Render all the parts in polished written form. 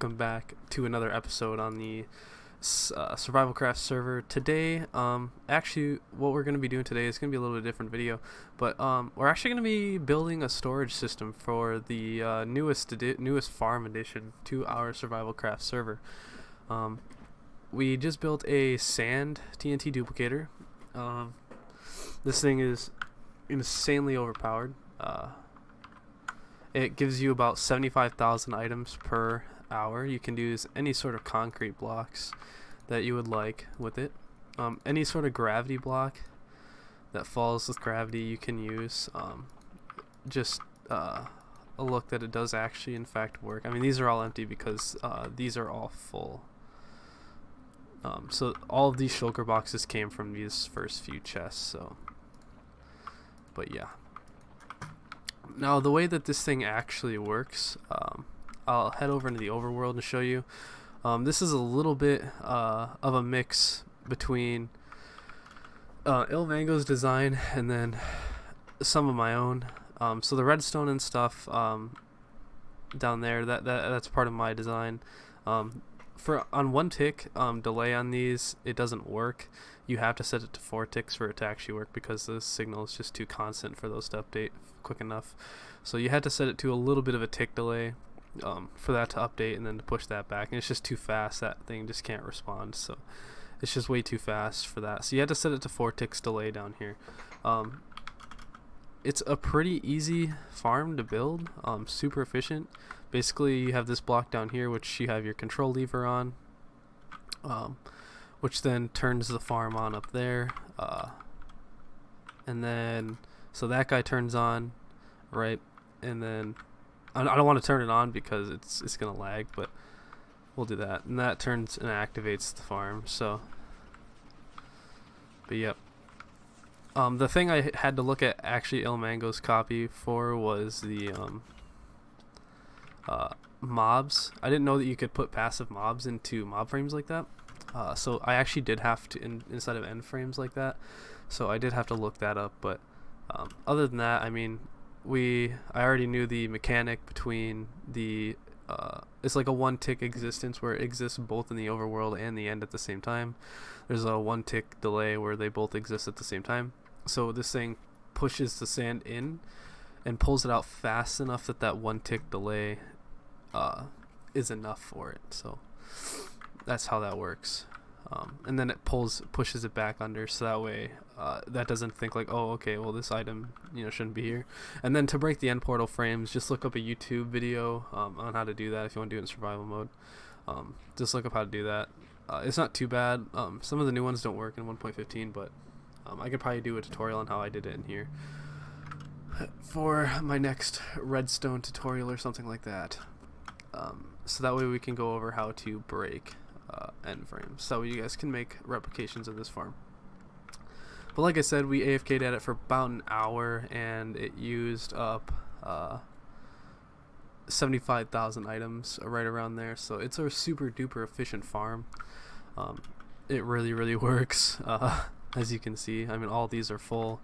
welcome back to another episode on the Survival Craft server. Today, actually, what we're going to be doing today is going to be a little bit different video, but we're actually going to be building a storage system for the newest farm addition to our Survival Craft server. We just built a sand TNT duplicator. This thing is insanely overpowered. It gives you about 75,000 items per hour. You can use any sort of concrete blocks that you would like with it. Any sort of gravity block that falls with gravity you can use. Just a look that it does actually in fact work. I mean, these are all empty because these are all full. So all of these shulker boxes came from these first few chests. So, but yeah. Now the way that this thing actually works, I'll head over into the overworld and show you. This is a little bit of a mix between Ilmango's design and then some of my own. So the redstone and stuff down there, that's part of my design. For on 1 tick delay on these, it doesn't work. You have to set it to 4 ticks for it to actually work because the signal is just too constant for those to update quick enough. So you had to set it to a little bit of a tick delay for that to update and then to push that back, and it's just too fast. That thing just can't respond, so it's just way too fast for that. So you had to set it to 4 ticks delay down here. It's a pretty easy farm to build, super efficient. Basically you have this block down here which you have your control lever on, which then turns the farm on up there, and then so that guy turns on, right? And then I don't want to turn it on because it's gonna lag, but we'll do that, and that turns and activates the farm. So, but yep. The thing I had to look at actually Ilmango's copy for was the mobs. I didn't know that you could put passive mobs into mob frames like that. So I actually did have to inside of end frames like that. So I did have to look that up. But other than that, I mean, I already knew the mechanic between the it's like a 1 tick existence where it exists both in the overworld and the end at the same time. There's a 1 tick delay where they both exist at the same time. So this thing pushes the sand in and pulls it out fast enough that that 1 tick delay is enough for it. So that's how that works. And then it pushes it back under, so that way that doesn't think like, oh, okay, well, this item shouldn't be here. And then to break the end portal frames, just look up a YouTube video on how to do that if you want to do it in survival mode. Just look up how to do that. It's not too bad. Some of the new ones don't work in 1.15, but I could probably do a tutorial on how I did it in here for my next redstone tutorial or something like that. So that way we can go over how to break end frames, so you guys can make replications of this farm. But like I said, we AFK'd at it for about an hour and it used up 75,000 items right around there. So it's a super duper efficient farm. It really works, as you can see. I mean, all these are full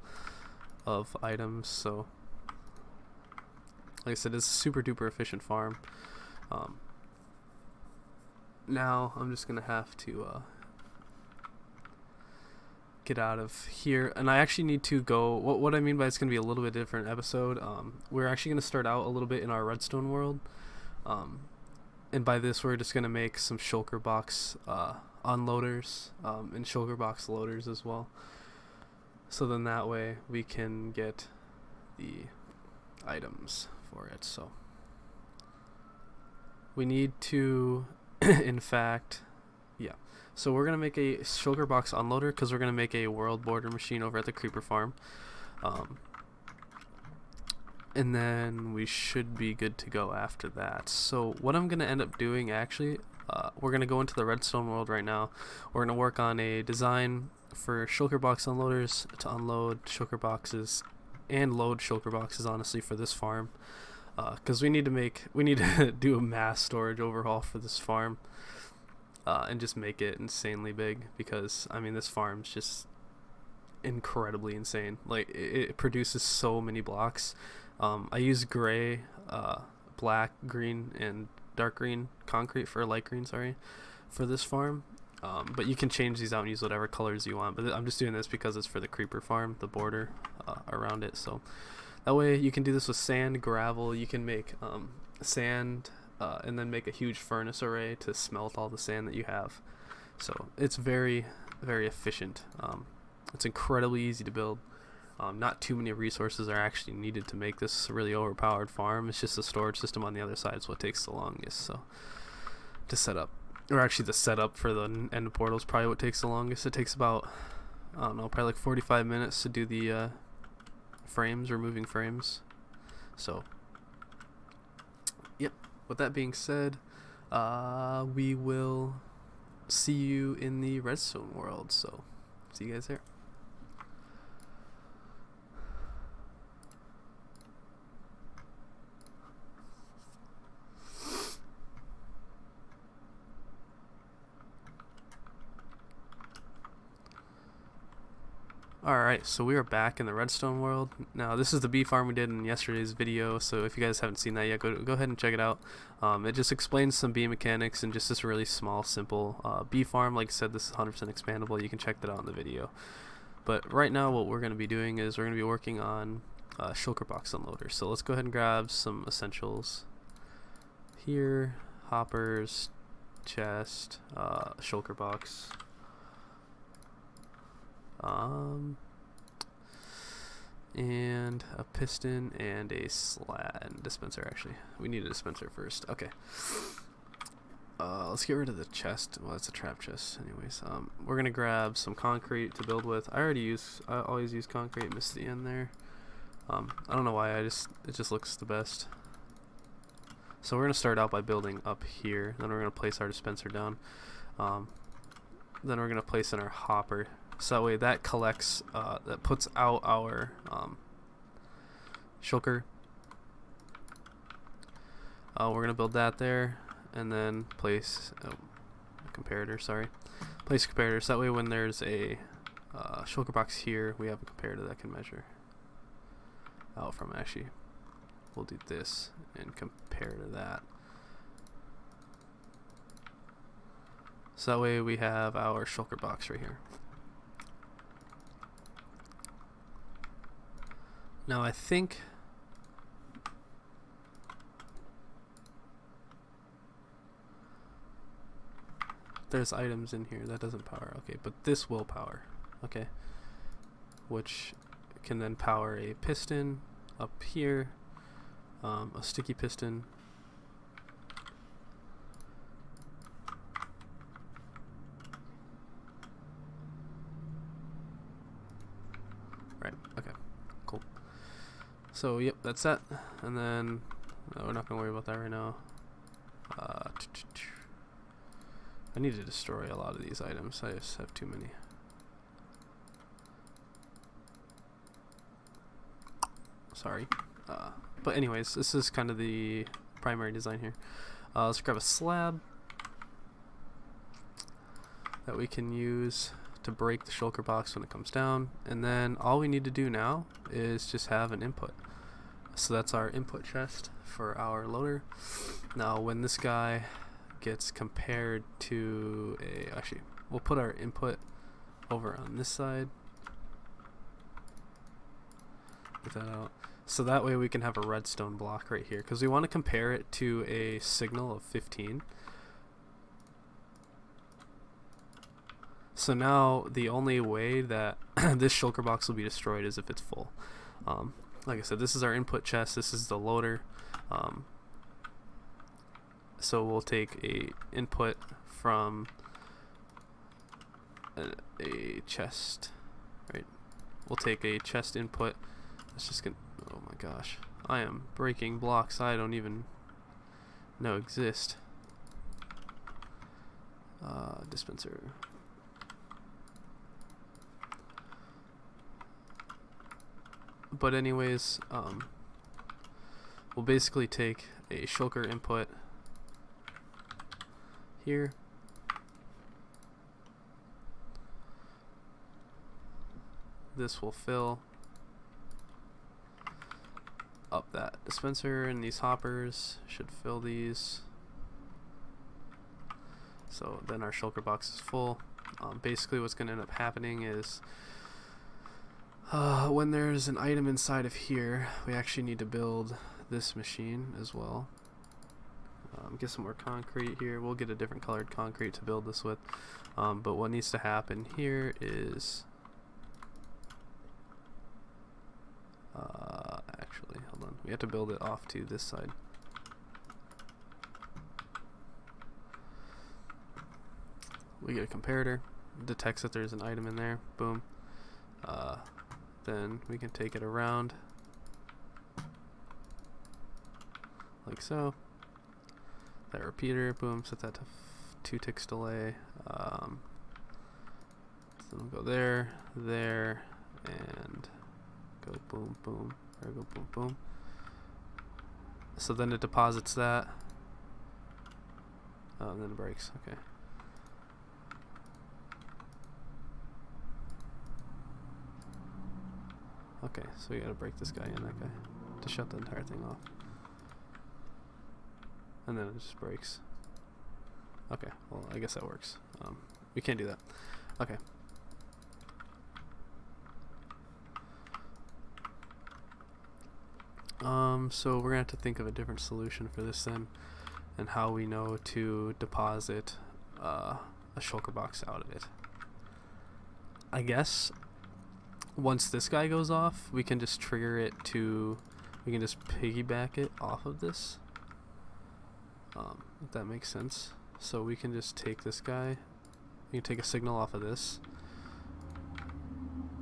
of items, so like I said, it's a super duper efficient farm. Now I'm just gonna have to get out of here, and I actually need to go. What I mean by it's gonna be a little bit different episode. We're actually gonna start out a little bit in our redstone world, and by this we're just gonna make some shulker box unloaders and shulker box loaders as well. So then that way we can get the items for it. So we need to in fact, yeah, so we're gonna make a shulker box unloader because we're gonna make a world border machine over at the creeper farm, and then we should be good to go after that. So what I'm gonna end up doing actually, we're gonna go into the redstone world right now. We're gonna work on a design for shulker box unloaders to unload shulker boxes and load shulker boxes, honestly, for this farm. Because we need to do a mass storage overhaul for this farm, and just make it insanely big, because I mean this farm's just incredibly insane. Like it produces so many blocks. I use gray, black, green, and dark green concrete for light green, sorry, for this farm. But you can change these out and use whatever colors you want. But I'm just doing this because it's for the creeper farm, the border around it. So that way you can do this with sand, gravel. You can make sand and then make a huge furnace array to smelt all the sand that you have. So it's very, very efficient. It's incredibly easy to build. Not too many resources are actually needed to make this really overpowered farm. It's just the storage system on the other side is what takes the longest. So to set up, or actually the setup for the end portal is probably what takes the longest. It takes about, I don't know, probably like 45 minutes to do the frames, removing frames. So yep, with that being said, we will see you in the redstone world. So see you guys there. Alright, so we are back in the redstone world. Now this is the bee farm we did in yesterday's video, so if you guys haven't seen that yet, go ahead and check it out. It just explains some bee mechanics and just this really small, simple bee farm. Like I said, this is 100% expandable. You can check that out in the video. But right now what we're going to be doing is we're going to be working on shulker box unloader. So let's go ahead and grab some essentials here. Hoppers, chest, shulker box. And a piston and a dispenser. Actually, we need a dispenser first. Okay. Let's get rid of the chest. Well, it's a trap chest anyways. We're gonna grab some concrete to build with. I always use concrete. Missed the end there. I don't know why, it just looks the best. So we're gonna start out by building up here, then we're gonna place our dispenser down, then we're gonna place in our hopper. So that way that collects, that puts out our shulker. We're gonna build that there, and then place a comparator. Sorry, place a comparator. So that way when there's a shulker box here, we have a comparator that can measure out from. Actually, we'll do this and compare to that. So that way we have our shulker box right here. Now I think there's items in here that doesn't power. Okay, but this will power. Okay, which can then power a piston up here, a sticky piston. Right. Okay. Cool. So yep, that's that. And then we're not gonna worry about that right now. I need to destroy a lot of these items. I just have too many. Sorry. But anyways, this is kind of the primary design here. Let's grab a slab that we can use to break the shulker box when it comes down, and then all we need to do now is just have an input. So that's our input chest for our loader. Now when this guy gets compared to actually we'll put our input over on this side. Get that out. So that way we can have a redstone block right here, because we want to compare it to a signal of 15. So now the only way that this shulker box will be destroyed is if it's full. Like I said, this is our input chest, this is the loader. So we'll take a input from a chest, right? We'll take a chest input. Let's just get, oh my gosh, I am breaking blocks I don't even know exist. Dispenser. But anyways, we'll basically take a shulker input here, this will fill up that dispenser, and these hoppers should fill these. So then our shulker box is full. Basically what's going to end up happening is when there's an item inside of here, we actually need to build this machine as well. Get some more concrete here. We'll get a different colored concrete to build this with. But what needs to happen here is actually, hold on. We have to build it off to this side. We get a comparator, detects that there's an item in there. Boom. Then we can take it around like so. That repeater, boom, set that to 2 ticks delay. So we'll go there, there, and go boom, boom, or go boom, boom. So then it deposits that. And then it breaks. Okay. Okay, so we gotta break this guy and that guy to shut the entire thing off. And then it just breaks. Okay, well, I guess that works. We can't do that. Okay. So we're gonna have to think of a different solution for this then, and how we know to deposit a shulker box out of it. I guess once this guy goes off, we can just trigger it to, we can just piggyback it off of this. If that makes sense. So we can just take this guy, we can take a signal off of this,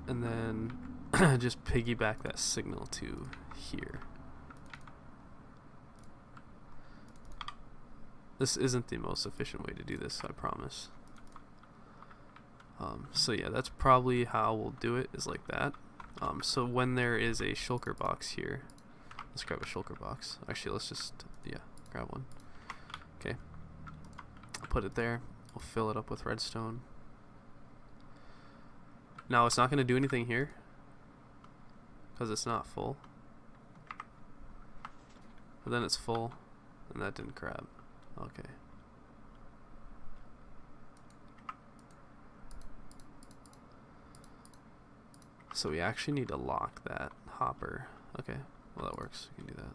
and then just piggyback that signal to here. This isn't the most efficient way to do this, I promise. So yeah, that's probably how we'll do it, is like that. So when there is a shulker box here, let's grab a shulker box. Actually, let's just, yeah, grab one. Okay, I'll put it there. We'll fill it up with redstone. Now it's not going to do anything here because it's not full. But then it's full, and that didn't grab. Okay. So we actually need to lock that hopper. Okay, well that works. We can do that.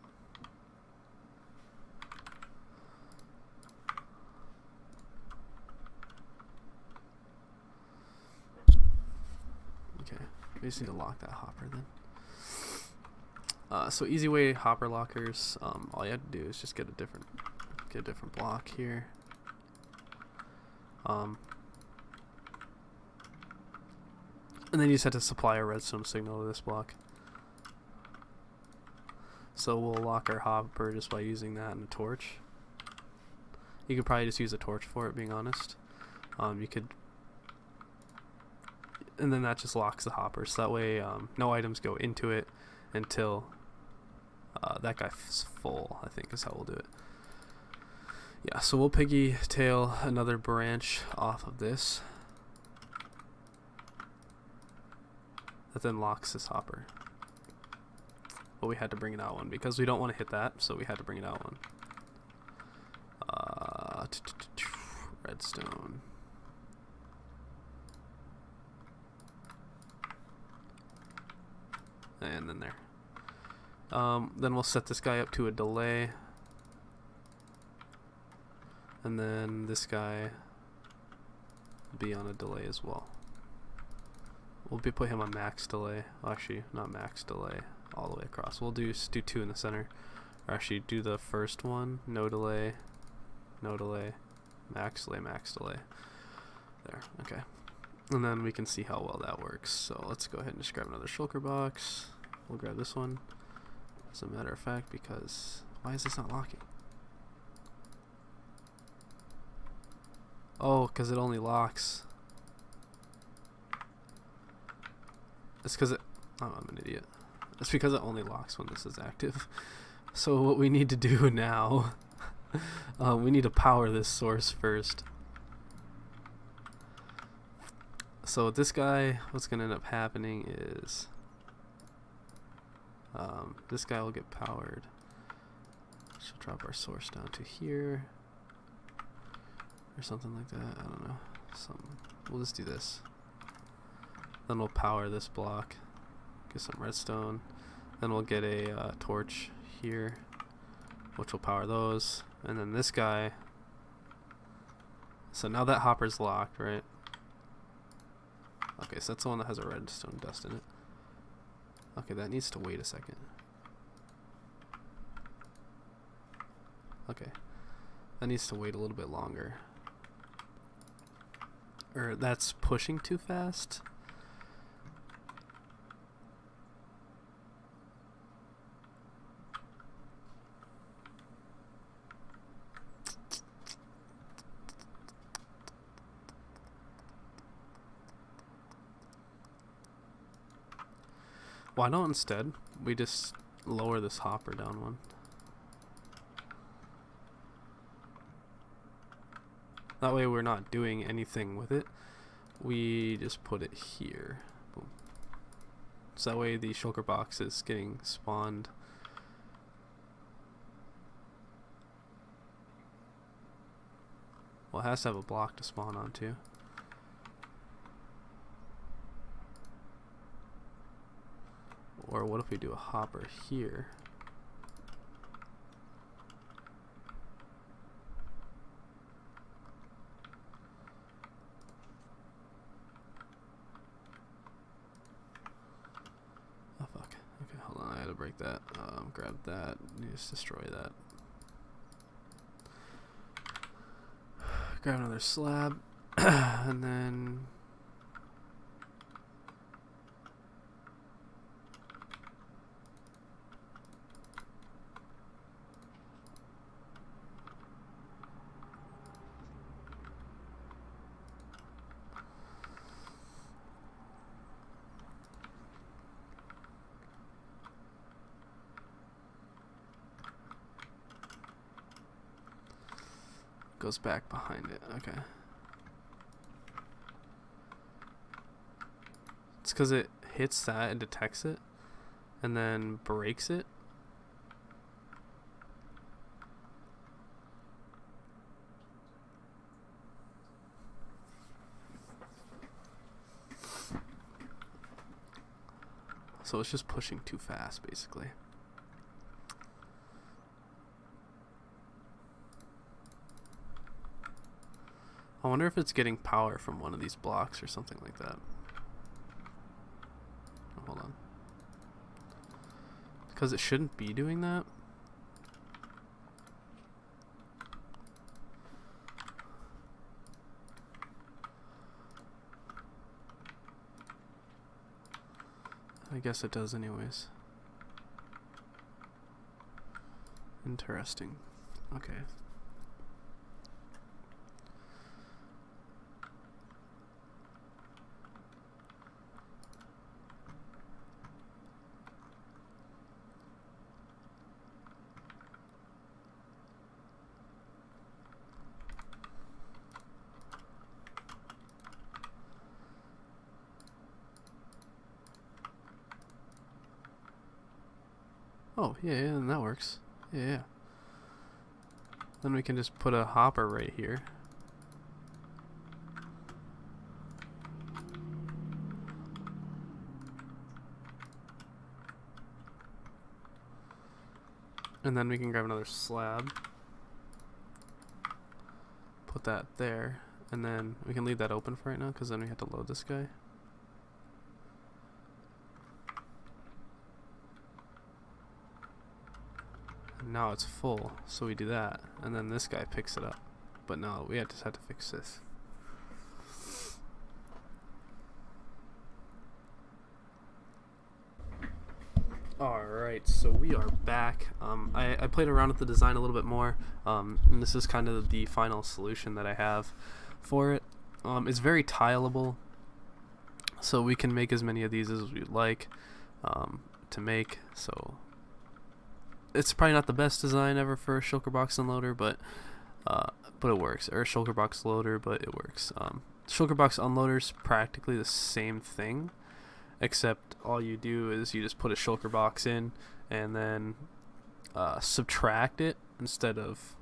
Okay, we just need to lock that hopper then. So easy way hopper lockers. All you have to do is just get a different block here. And then you just have to supply a redstone signal to this block. So we'll lock our hopper just by using that and a torch. You could probably just use a torch for it, being honest. You could, and then that just locks the hopper, so that way no items go into it until that guy's full, I think is how we'll do it. Yeah, so we'll pigtail another branch off of this that then locks this hopper. But we had to bring it out one because we don't want to hit that, so we had to bring it out one. Redstone. And then there. Then we'll set this guy up to a delay. And then this guy will be on a delay as well. We'll put him on max delay. Well, actually, not max delay all the way across. We'll do 2 in the center. Or actually do the first one, no delay, max delay. There, okay. And then we can see how well that works. So let's go ahead and just grab another shulker box. We'll grab this one, as a matter of fact, because why is this not locking? Oh, because it only locks. It's because it, oh, I'm an idiot. It's because it only locks when this is active. So what we need to do now, we need to power this source first. So this guy, what's going to end up happening is this guy will get powered. So drop our source down to here. or something like that. I don't know. We'll just do this. Then we'll power this block. Get some redstone. Then we'll get a torch here, which will power those. And then this guy. So now that hopper's locked, right? Okay, so that's the one that has a redstone dust in it. Okay, that needs to wait a second. Okay, that needs to wait a little bit longer. Or that's pushing too fast. Why not instead we just lower this hopper down one? That way we're not doing anything with it. We just put it here. Boom. So that way the shulker box is getting spawned. Well, it has to have a block to spawn onto. Or what if we do a hopper here? Oh fuck. Okay, hold on, I had to break that. Grab that, just destroy that. Grab another slab, and then goes back behind it. Okay. It's because it hits that and detects it and then breaks it. So it's just pushing too fast, basically. I wonder if it's getting power from one of these blocks or something like that. Oh, hold on. Because it shouldn't be doing that. I guess it does anyways. Interesting. Okay. Oh, yeah, and that works. Yeah. Then we can just put a hopper right here. And then we can grab another slab. Put that there. And then we can leave that open for right now, because then we have to load this guy. Now it's full, so we do that, and then this guy picks it up. But no, we just have to fix this. Alright, so we are back. I played around with the design a little bit more, and this is kind of the final solution that I have for it. It's very tileable, so we can make as many of these as we'd like to make. So it's probably not the best design ever for a shulker box unloader, but it works. Or a shulker box loader, but it works. Shulker box unloader's practically the same thing, except all you do is you just put a shulker box in and then subtract it instead of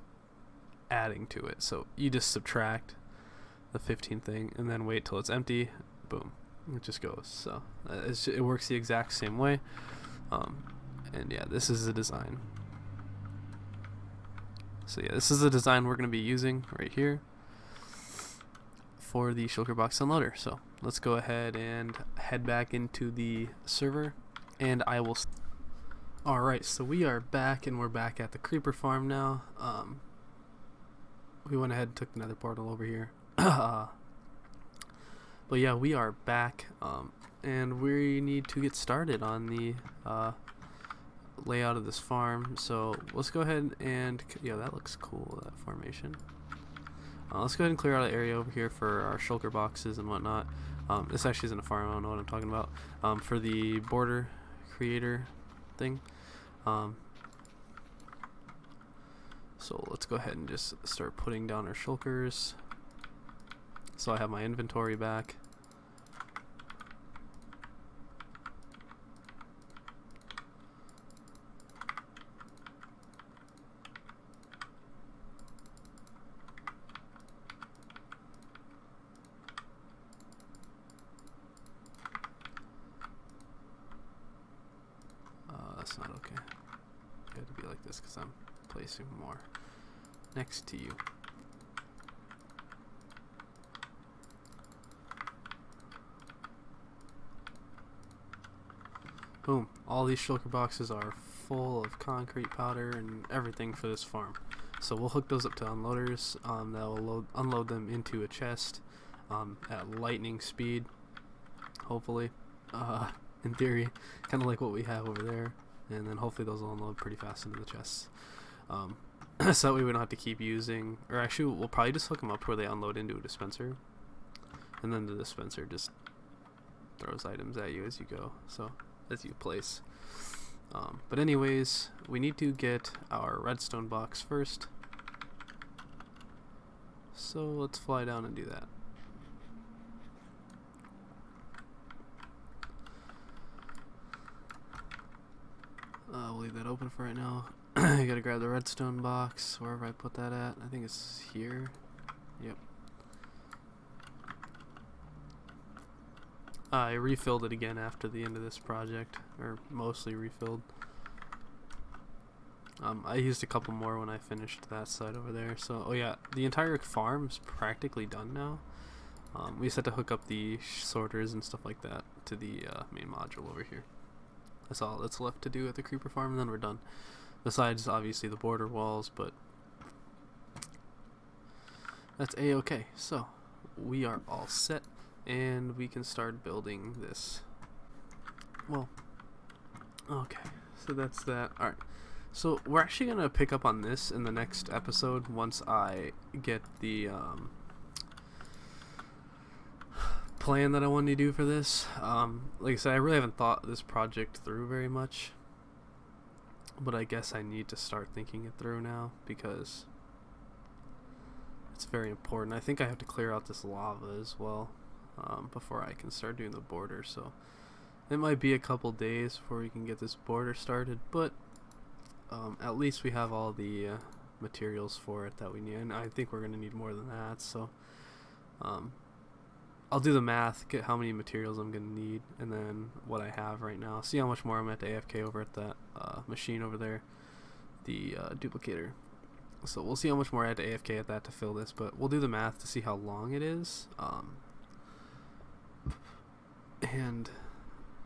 adding to it. So you just subtract the 15 thing and then wait till it's empty. Boom, it just goes. So it works the exact same way. And yeah, this is the design. So yeah, this is the design we're going to be using right here for the shulker box unloader. So let's go ahead and head back into the server, and I will. Alright, so we are back, and we're back at the creeper farm now. We went ahead and took the nether portal over here. But yeah, we are back, and we need to get started on the layout of this farm. So let's go ahead and, yeah, that looks cool, that formation. Let's go ahead and clear out an area over here for our shulker boxes and whatnot. This actually isn't a farm, I don't know what I'm talking about. For the border creator thing. So let's go ahead and just start putting down our shulkers. So I have my inventory back. That's not okay. It had to be like this because I'm placing more next to you. Boom. All these shulker boxes are full of concrete powder and everything for this farm. So we'll hook those up to unloaders that will unload them into a chest at lightning speed, hopefully, in theory, kind of like what we have over there. And then hopefully those will unload pretty fast into the chests. So that way we don't have to keep using, or actually we'll probably just hook them up to where they unload into a dispenser. And then the dispenser just throws items at you as you go, so as you place. But anyways, we need to get our redstone box first. So let's fly down and do that. We'll leave that open for right now. I gotta grab the redstone box, wherever I put that at. I think it's here. Yep. I refilled it again after the end of this project, or mostly refilled. I used a couple more when I finished that side over there. So, oh yeah, the entire farm's practically done now. We just had to hook up the sorters and stuff like that to the main module over here. That's all that's left to do at the creeper farm, and then we're done. Besides, obviously, the border walls, but that's a-okay. So, we are all set, and we can start building this. Well, okay, so that's that. Alright, so we're actually going to pick up on this in the next episode once I get the plan that I wanted to do for this. Like I said, I really haven't thought this project through very much, but I guess I need to start thinking it through now because it's very important. I think I have to clear out this lava as well before I can start doing the border, so it might be a couple days before we can get this border started, but at least we have all the materials for it that we need, and I think we're going to need more than that, so I'll do the math, get how many materials I'm going to need, and then what I have right now. See how much more I'm at the AFK over at that machine over there, the duplicator. So we'll see how much more I had to AFK at that to fill this, but we'll do the math to see how long it is, and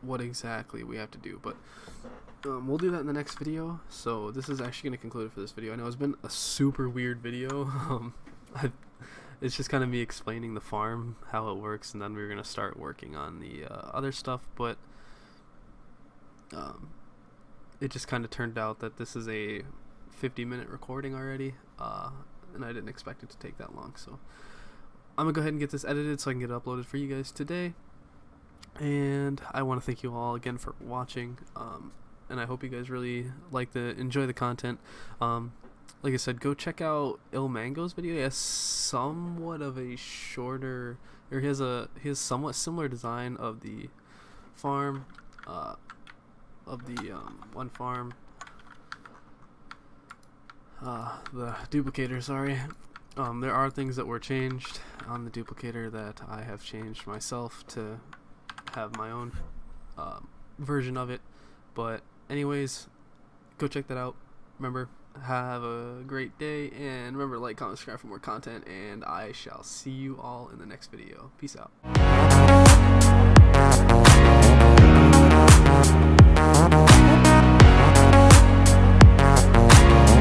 what exactly we have to do. But we'll do that in the next video. So this is actually going to conclude it for this video. I know it's been a super weird video. It's just kind of me explaining the farm, how it works, and then we're going to start working on the other stuff, but it just kind of turned out that this is a 50-minute recording already, and I didn't expect it to take that long, so I'm going to go ahead and get this edited so I can get it uploaded for you guys today, and I want to thank you all again for watching, and I hope you guys really enjoy the content. Like I said, go check out Il Mango's video. He has somewhat of a shorter, or he has somewhat similar design of the farm, one farm. the Duplicator, sorry. There are things that were changed on the Duplicator that I have changed myself to have my own version of it. But anyways, go check that out. Remember, have a great day, and remember, like, comment, subscribe for more content, and I shall see you all in the next video. Peace out.